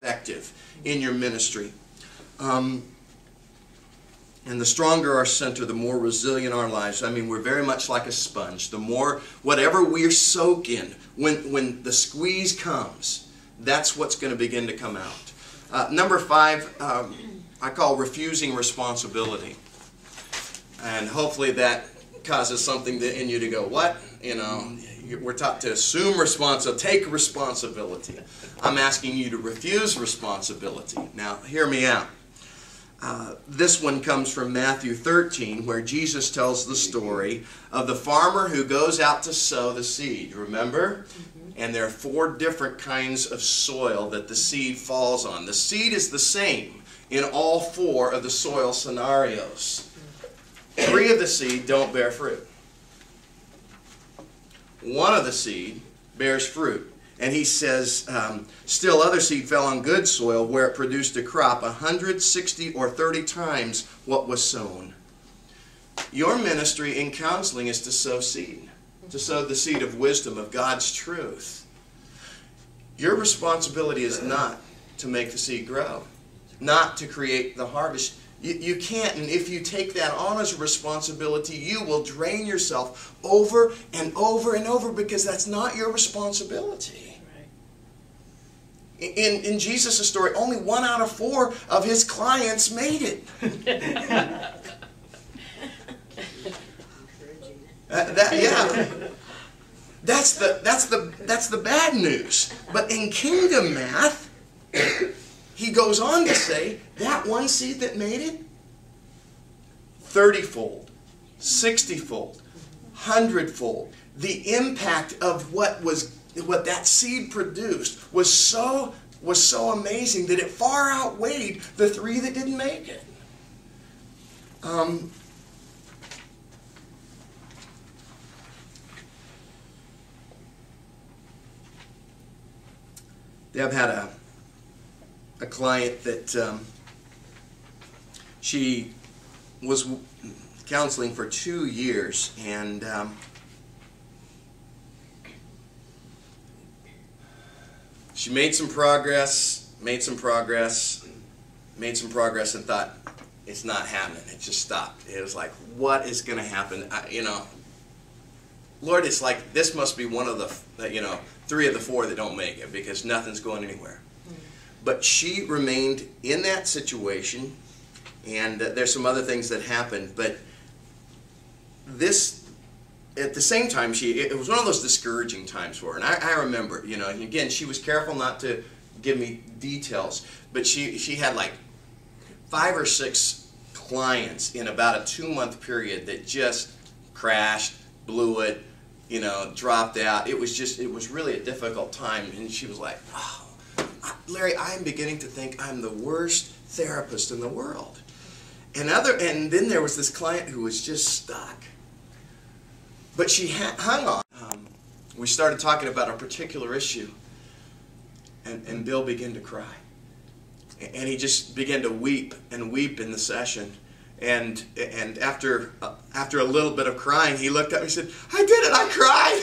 effective in your ministry. And the stronger our center, the more resilient our lives. I mean, we're very much like a sponge. The more, whatever we soak in, when the squeeze comes, that's what's going to begin to come out. Number 5, I call refusing responsibility. And hopefully that causes something in you to go, what? You know, we're taught to assume responsibility, take responsibility. I'm asking you to refuse responsibility. Now, hear me out. This one comes from Matthew 13, where Jesus tells the story of the farmer who goes out to sow the seed. Remember? And there are 4 different kinds of soil that the seed falls on. The seed is the same in all 4 of the soil scenarios. 3 of the seed don't bear fruit. 1 of the seed bears fruit. And he says, still other seed fell on good soil where it produced a crop 160 or 30 times what was sown. Your ministry in counseling is to sow seed. To sow the seed of wisdom, of God's truth. Your responsibility is not to make the seed grow. Not to create the harvest. You can't, and if you take that on as a responsibility, you will drain yourself over and over and over because that's not your responsibility. Right. In Jesus' story, only 1 out of 4 of his clients made it. That's the bad news. But in kingdom math, he goes on to say, that 1 seed that made it, 30-fold, 60-fold, 100-fold. The impact of what that seed produced was so amazing that it far outweighed the 3 that didn't make it. Deb had a client that she was counseling for 2 years, and she made some progress, and thought, it's not happening. It just stopped. It was like, what is going to happen? Lord, it's like this must be one of the, 3 of the 4 that don't make it because nothing's going anywhere. But she remained in that situation, and there's some other things that happened. But this, at the same time, it was one of those discouraging times for her. And I remember, and again, she was careful not to give me details, but she had like 5 or 6 clients in about a 2-month period that just crashed, blew it, dropped out. It was really a difficult time, and she was like, oh, Larry, I'm beginning to think I'm the worst therapist in the world. And then there was this client who was just stuck. But she hung on. We started talking about a particular issue, and Bill began to cry. And he just began to weep and weep in the session. And after a little bit of crying, he looked up and he said, I did it, I cried.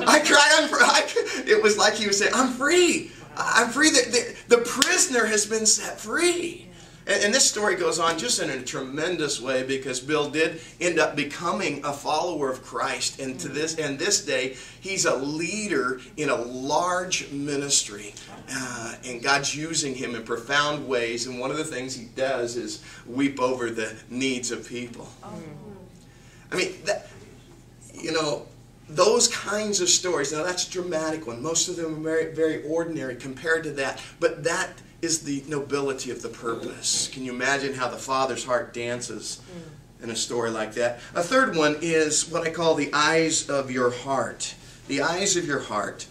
I cried. It was like he was saying, I'm free. I'm free. The prisoner has been set free. And this story goes on just in a tremendous way because Bill did end up becoming a follower of Christ. And this day, he's a leader in a large ministry. And God's using him in profound ways. And one of the things he does is weep over the needs of people. I mean, those kinds of stories. Now, that's a dramatic one. Most of them are very, very ordinary compared to that. But that is the nobility of the purpose. Can you imagine how the Father's heart dances in a story like that? A third one is what I call the eyes of your heart. The eyes of your heart.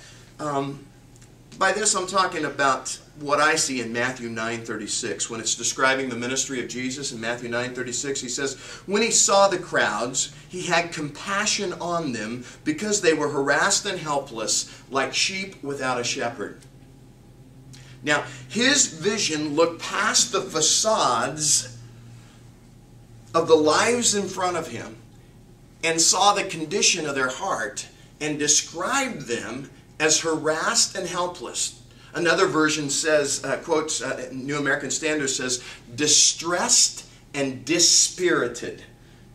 By this I'm talking about what I see in Matthew 9:36 when it's describing the ministry of Jesus. In Matthew 9:36 he says, when he saw the crowds, he had compassion on them because they were harassed and helpless like sheep without a shepherd. Now, his vision looked past the facades of the lives in front of him and saw the condition of their heart and described them as harassed and helpless. Another version says, quotes, New American Standard says, distressed and dispirited.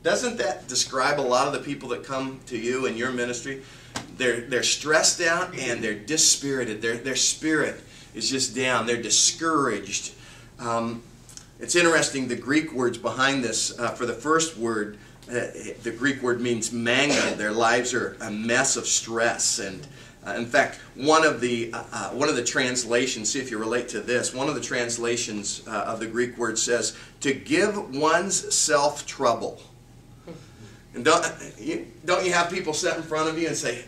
Doesn't that describe a lot of the people that come to you in your ministry? They're stressed out and they're dispirited. Their spirit is just down. They're discouraged. It's interesting, the Greek words behind this, for the first word, the Greek word means manga. Their lives are a mess of stress. And in fact, one of the translations, see if you relate to this, one of the translations of the Greek word says, to give one's self trouble. And don't you have people sit in front of you and say,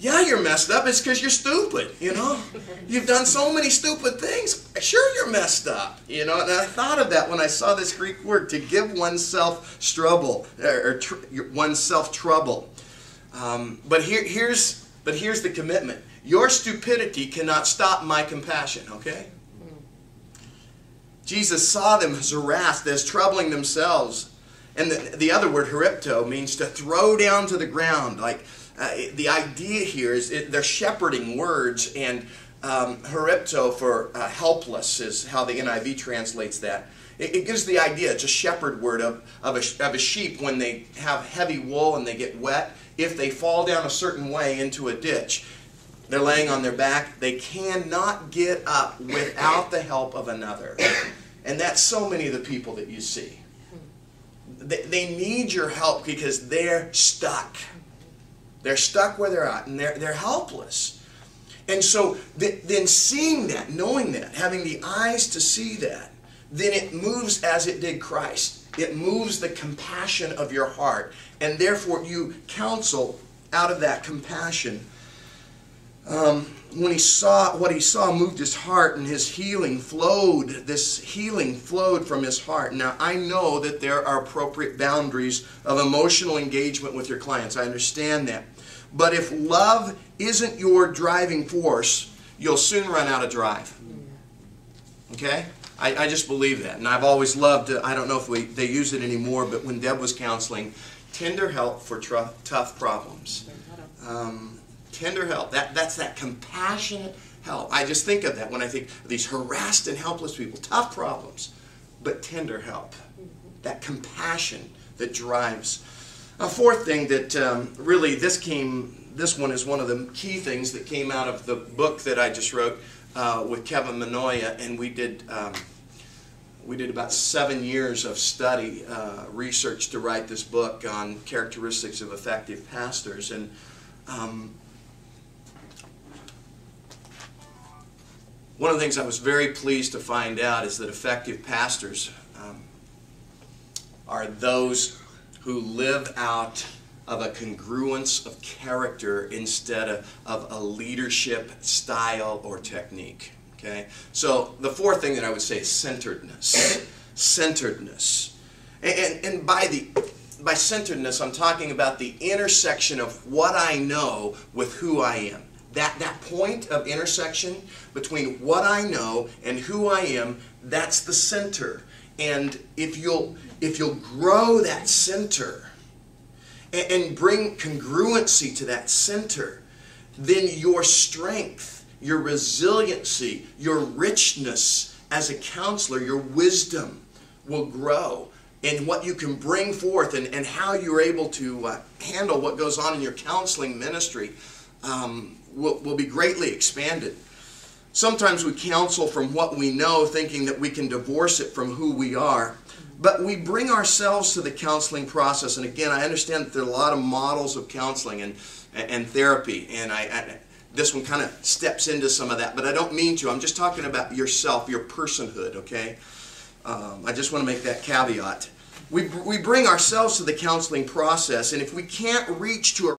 yeah, you're messed up. It's because you're stupid, you know. You've done so many stupid things. Sure, you're messed up, you know. And I thought of that when I saw this Greek word, to give oneself trouble, oneself trouble. But here's the commitment. Your stupidity cannot stop my compassion, okay? Jesus saw them as harassed, as troubling themselves. And the other word, haripto, means to throw down to the ground. Like the idea here is they're shepherding words, and haripto for helpless is how the NIV translates that. It gives the idea, it's a shepherd word of a sheep when they have heavy wool and they get wet. If they fall down a certain way into a ditch, they're laying on their back. They cannot get up without the help of another. And that's so many of the people that you see. They need your help because they're stuck. They're stuck where they're at, and they're helpless. And so then seeing that, knowing that, having the eyes to see that, then it moves as it did Christ. It moves the compassion of your heart, and therefore you counsel out of that compassion. When he saw what he saw moved his heart, and his healing flowed. This healing flowed from his heart. Now, I know that there are appropriate boundaries of emotional engagement with your clients. I understand that. But if love isn't your driving force, you'll soon run out of drive. Okay? I just believe that. And I've always loved, I don't know if they use it anymore, but when Deb was counseling, tender help for tough problems. Tender help. That's that compassionate help. I just think of that when I think of these harassed and helpless people. Tough problems, but tender help. That compassion that drives. A fourth thing that really this one is one of the key things that came out of the book that I just wrote with Kevin Manoia, and we did about 7 years of study, research to write this book on characteristics of effective pastors. And one of the things I was very pleased to find out is that effective pastors are those who live out of a congruence of character instead of a leadership style or technique. Okay? So the fourth thing that I would say is centeredness. Centeredness. And by centeredness, I'm talking about the intersection of what I know with who I am. That point of intersection between what I know and who I am, that's the center. And if you'll grow that center and bring congruency to that center, then your strength, your resiliency, your richness as a counselor, your wisdom will grow. And what you can bring forth and how you're able to handle what goes on in your counseling ministry will be greatly expanded. Sometimes we counsel from what we know, thinking that we can divorce it from who we are. But we bring ourselves to the counseling process. And again, I understand that there are a lot of models of counseling and therapy. And this one kind of steps into some of that. But I don't mean to. I'm just talking about yourself, your personhood, okay? I just want to make that caveat. We bring ourselves to the counseling process. And if we can't reach to a